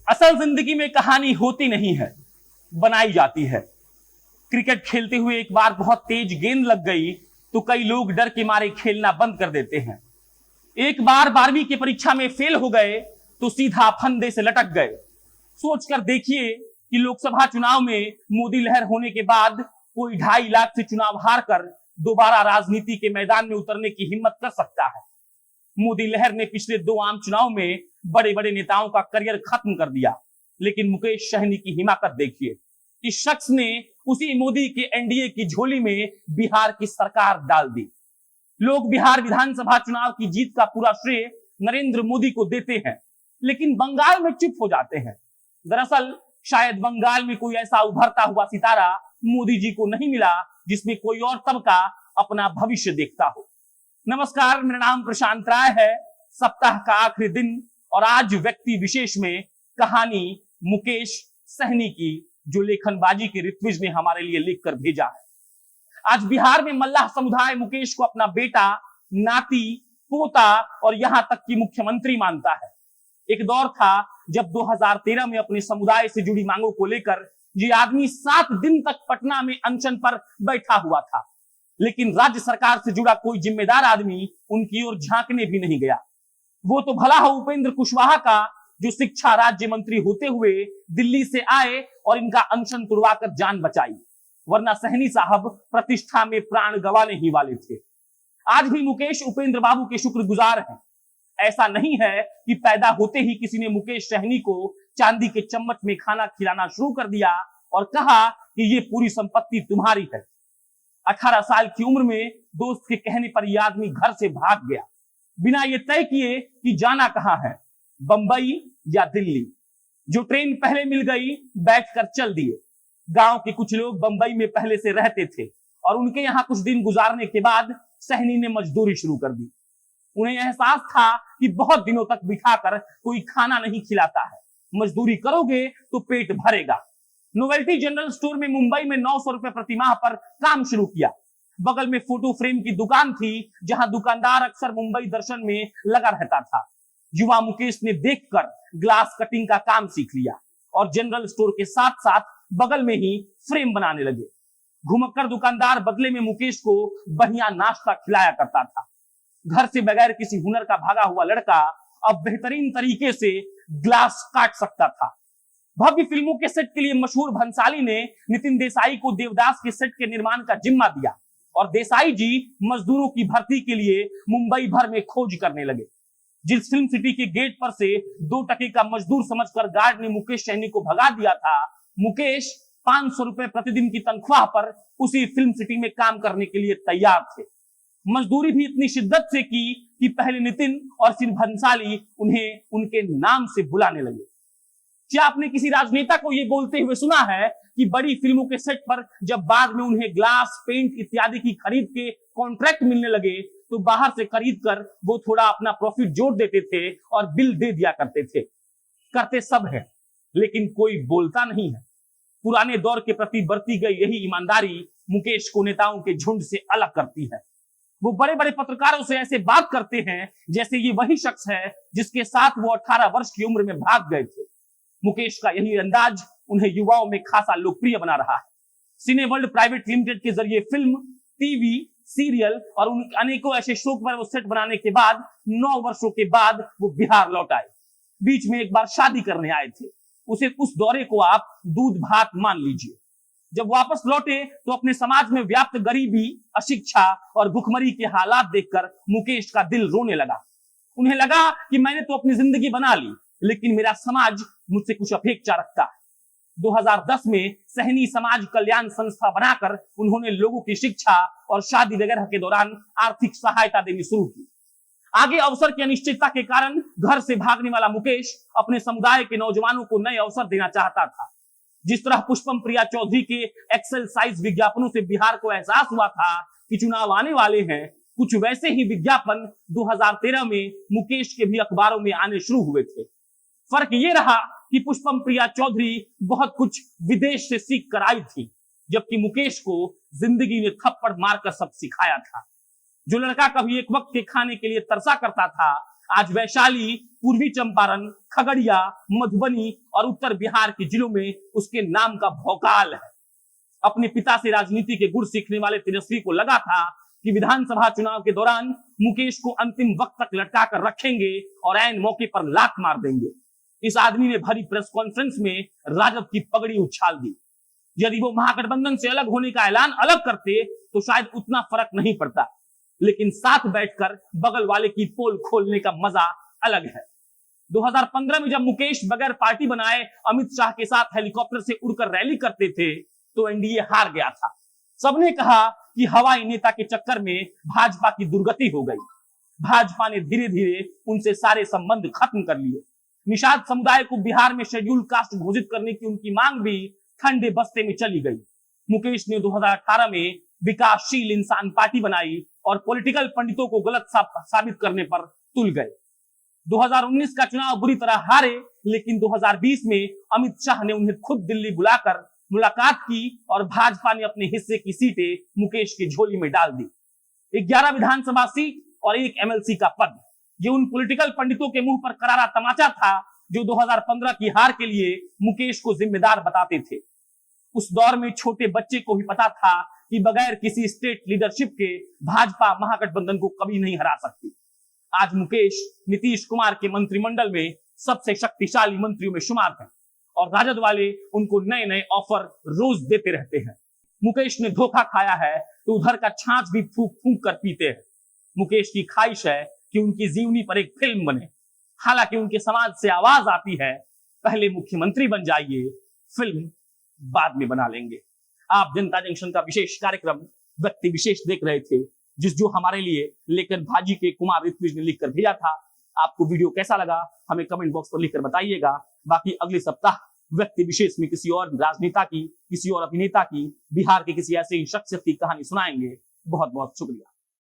असल जिंदगी में कहानी होती नहीं है, बनाई जाती है। क्रिकेट खेलते हुए एक बार बहुत तेज गेंद लग गई तो कई लोग डर के मारे खेलना बंद कर देते हैं। एक बार 12वीं की परीक्षा में फेल हो गए तो सीधा फंदे से लटक गए। सोचकर देखिए कि लोकसभा चुनाव में मोदी लहर होने के बाद कोई 2.5 लाख से चुनाव हार कर दोबारा राजनीति के मैदान में उतरने की हिम्मत कर सकता है। मोदी लहर ने पिछले 2 आम चुनाव में बड़े बड़े नेताओं का करियर खत्म कर दिया, लेकिन मुकेश सहनी की हिमाकत देखिए। इस शख्स ने उसी मोदी के एनडीए की झोली में बिहार की सरकार डाल दी। लोग बिहार विधानसभा चुनाव की जीत का पूरा श्रेय नरेंद्र मोदी को देते हैं, लेकिन बंगाल में चुप हो जाते हैं। दरअसल शायद बंगाल में कोई ऐसा उभरता हुआ सितारा मोदी जी को नहीं मिला जिसमें कोई और तबका अपना भविष्य देखता हो। नमस्कार, मेरा नाम प्रशांत राय है। सप्ताह का आखिरी दिन और आज व्यक्ति विशेष में कहानी मुकेश सहनी की, जो लेखनबाजी के ऋत्विज ने हमारे लिए लिखकर भेजा है। आज बिहार में मल्लाह समुदाय मुकेश को अपना बेटा, नाती, पोता और यहां तक कि मुख्यमंत्री मानता है। एक दौर था जब 2013 में अपने समुदाय से जुड़ी मांगों को लेकर ये आदमी 7 दिन तक पटना में अनशन पर बैठा हुआ था, लेकिन राज्य सरकार से जुड़ा कोई जिम्मेदार आदमी उनकी ओर झांकने भी नहीं गया। वो तो भला हो उपेंद्र कुशवाहा का, जो शिक्षा राज्य मंत्री होते हुए दिल्ली से आए और इनका अनशन तुड़वाकर जान बचाई, वरना सहनी साहब प्रतिष्ठा में प्राण गंवाने ही वाले थे। आज भी मुकेश उपेंद्र बाबू के शुक्रगुजार हैं। ऐसा नहीं है कि पैदा होते ही किसी ने मुकेश सहनी को चांदी के चम्मच में खाना खिलाना शुरू कर दिया और कहा कि ये पूरी संपत्ति तुम्हारी है। 18 साल की उम्र में दोस्त के कहने पर यह आदमी घर से भाग गया, बिना ये तय किए कि जाना कहां है, बंबई या दिल्ली। जो ट्रेन पहले मिल गई बैठकर चल दिए। गांव के कुछ लोग बंबई में पहले से रहते थे और उनके यहां कुछ दिन गुजारने के बाद सहनी ने मजदूरी शुरू कर दी। उन्हें एहसास था कि बहुत दिनों तक बिठाकर कोई खाना नहीं खिलाता है, मजदूरी करोगे तो पेट भरेगा। नोवेल्टी जनरल स्टोर में मुंबई में 900 रुपए प्रति माह पर काम शुरू किया। बगल में फोटो फ्रेम की दुकान थी, जहां दुकानदार अक्सर मुंबई दर्शन में लगा रहता था। युवा मुकेश ने देखकर ग्लास कटिंग का काम सीख लिया और जनरल स्टोर के साथ साथ बगल में ही फ्रेम बनाने लगे। घुमक्कर दुकानदार बदले में मुकेश को बढ़िया नाश्ता खिलाया करता था। घर से बगैर किसी हुनर का भागा हुआ लड़का अब बेहतरीन तरीके से ग्लास काट सकता था। भव्य फिल्मों के सेट के लिए मशहूर भंसाली ने नितिन देसाई को देवदास के सेट के निर्माण का जिम्मा दिया और देसाई जी मजदूरों की भर्ती के लिए मुंबई भर में खोज करने लगे। जिस फिल्म सिटी के गेट पर से 2 टके का मजदूर समझकर गार्ड ने मुकेश सहनी को भगा दिया था, मुकेश 500 रुपए प्रतिदिन की तनख्वाह पर उसी फिल्म सिटी में काम करने के लिए तैयार थे। मजदूरी भी इतनी शिद्दत से की कि पहले नितिन और फिर भंसाली उन्हें उनके नाम से बुलाने लगे। क्या आपने किसी राजनेता को यह बोलते हुए सुना है कि बड़ी फिल्मों के सेट पर जब बाद में उन्हें ग्लास, पेंट इत्यादि की खरीद के कॉन्ट्रैक्ट मिलने लगे तो बाहर से खरीद कर वो थोड़ा अपना प्रॉफिट जोड़ देते थे और बिल दे दिया करते थे? करते सब है, लेकिन कोई बोलता नहीं है। पुराने दौर के प्रति बरती गई यही ईमानदारी मुकेश को नेताओं के झुंड से अलग करती है। वो बड़े बड़े पत्रकारों से ऐसे बात करते हैं जैसे ये वही शख्स है जिसके साथ वो 18 वर्ष की उम्र में भाग गए थे। मुकेश का यही अंदाज उन्हें युवाओं में खासा लोकप्रिय बना रहा है। सिने वर्ल्ड प्राइवेट लिमिटेड के जरिए फिल्म, टीवी, सीरियल और उन अनेकों ऐसे शो पर वो सेट बनाने के बाद 9 वर्षों के बाद वो बिहार लौट आए। बीच में एक बार शादी करने आए थे। उस दौरे को आप दूध भात मान लीजिए। जब वापस लौटे तो अपने समाज में व्याप्त गरीबी, अशिक्षा और भुखमरी के हालात देखकर मुकेश का दिल रोने लगा। उन्हें लगा कि मैंने तो अपनी जिंदगी बना ली, लेकिन मेरा समाज मुझसे कुछ अपेक्षा रखता है। 2010 में सहनी समाज कल्याण संस्था बनाकर उन्होंने लोगों की शिक्षा और शादी वगैरह के दौरान आर्थिक सहायता देनी शुरू की। आगे अवसर की अनिश्चितता के कारण घर से भागने वाला मुकेश अपने समुदाय के नौजवानों को नए अवसर देना चाहता था। जिस तरह पुष्पम प्रिया चौधरी के एक्सेल साइज विज्ञापनों से बिहार को एहसास हुआ था कि चुनाव आने वाले हैं, कुछ वैसे ही विज्ञापन 2013 में मुकेश के भी अखबारों में आने शुरू हुए थे। फर्क ये रहा कि पुष्पम प्रिया चौधरी बहुत कुछ विदेश से सीख कर आई थी, जबकि मुकेश को जिंदगी ने थप्पड़ मारकर सब सिखाया था। जो लड़का कभी एक वक्त के खाने के लिए तरसा करता था, आज वैशाली, पूर्वी चंपारण, खगड़िया, मधुबनी और उत्तर बिहार के जिलों में उसके नाम का भौकाल है। अपने पिता से राजनीति के गुर सीखने वाले तेजस्वी को लगा था कि विधानसभा चुनाव के दौरान मुकेश को अंतिम वक्त तक लटका कर रखेंगे और ऐन मौके पर लात मार देंगे। इस आदमी ने भरी प्रेस कॉन्फ्रेंस में राजद की पगड़ी उछाल दी। यदि वो महागठबंधन से अलग होने का ऐलान अलग करते तो शायद उतना फर्क नहीं पड़ता, लेकिन साथ बैठकर बगल वाले की पोल खोलने का मजा अलग है। 2015 में जब मुकेश बगैर पार्टी बनाए अमित शाह के साथ हेलीकॉप्टर से उड़कर रैली करते थे तो एनडीए हार गया था। सबने कहा कि हवाई नेता के चक्कर में भाजपा की दुर्गति हो गई। भाजपा ने धीरे धीरे उनसे सारे संबंध खत्म कर लिए। निषाद समुदाय को बिहार में शेड्यूल कास्ट घोषित करने की उनकी मांग भी ठंडे बस्ते में चली गई। मुकेश ने 2018 में विकासशील इंसान पार्टी बनाई और पॉलिटिकल पंडितों को गलत साबित करने पर तुल गए। 2019 का चुनाव बुरी तरह हारे, लेकिन 2020 में अमित शाह ने उन्हें खुद दिल्ली बुलाकर मुलाकात की और भाजपा ने अपने हिस्से की सीटें मुकेश की झोली में डाल दी। 11 विधानसभा सीट और 1 एमएलसी का पद, ये उन पॉलिटिकल पंडितों के मुंह पर करारा तमाचा था जो 2015 की हार के लिए मुकेश को जिम्मेदार बताते थे। उस दौर में छोटे बच्चे को भी पता था कि बगैर किसी स्टेट लीडरशिप के भाजपा महागठबंधन को कभी नहीं हरा सकती। आज मुकेश नीतीश कुमार के मंत्रिमंडल में सबसे शक्तिशाली मंत्रियों में शुमार हैं और राजद वाले उनको नए नए ऑफर रोज देते रहते हैं। मुकेश ने धोखा खाया है तो उधर का छाछ भी फूंक फूंक कर पीते हैं। मुकेश की ख्वाहिश है कि उनकी जीवनी पर एक फिल्म बने। हालांकि उनके समाज से आवाज आती है, पहले मुख्यमंत्री बन जाइए, फिल्म बाद में बना लेंगे। आप जनता जंक्शन का विशेष कार्यक्रम व्यक्ति विशेष देख रहे थे, जो हमारे लिए लेकर भाजी के कुमार ऋत्विज ने लिखकर भेजा था। आपको वीडियो कैसा लगा हमें कमेंट बॉक्स पर लिखकर बताइएगा। बाकी अगले सप्ताह व्यक्ति विशेष में किसी और राजनेता की, किसी और अभिनेता की, बिहार के किसी ऐसे शख्सियत की कहानी सुनाएंगे। बहुत बहुत शुक्रिया।